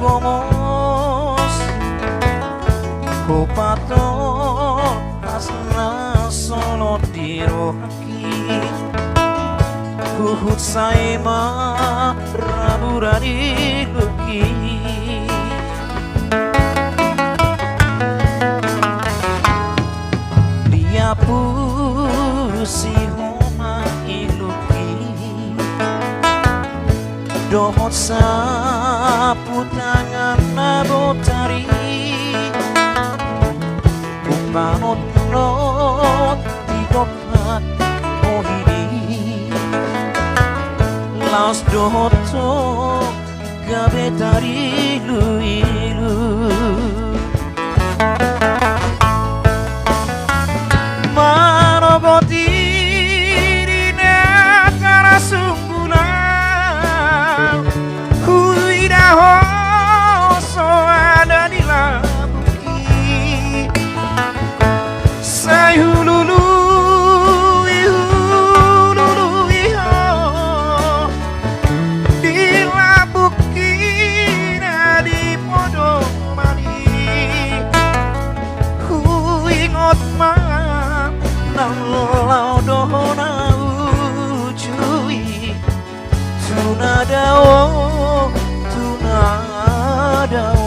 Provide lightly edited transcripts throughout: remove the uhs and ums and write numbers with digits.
gomos Kopato asna solo dirohaki Kuhut saima raburani luki Dia pusi homa iluki Dohot sapu tangan nabotari Upanot not di dopat mohini Laos doto gabetari luilu Manoboti di negara sunggulan Kuidaho so ada di labuki Sayululu ihululu iho Di labuki na di podomani Huingot man nang laudona ujui Tunadao Tunadao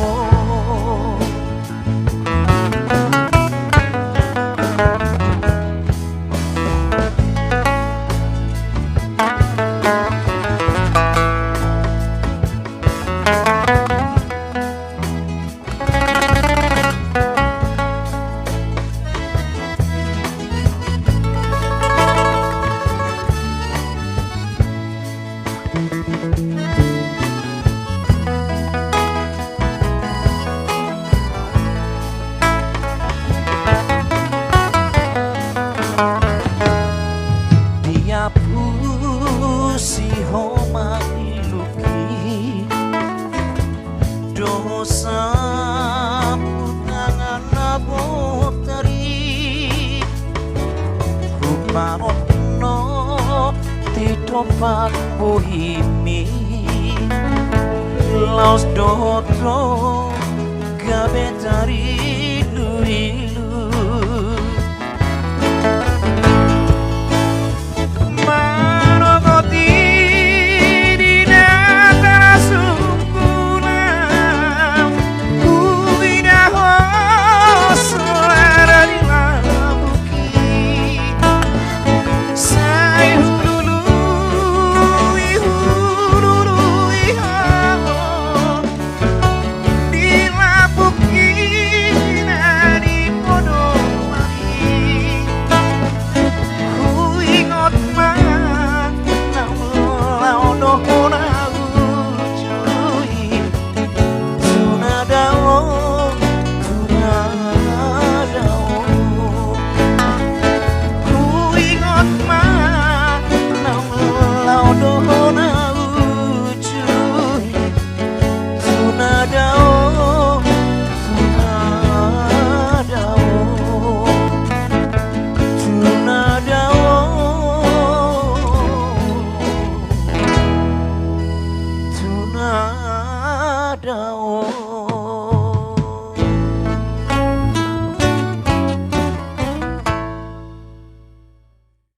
Dia pusi homa iluki Dosa putangan nabotari Kupanot no di tempat bohimi Laos doto gabetari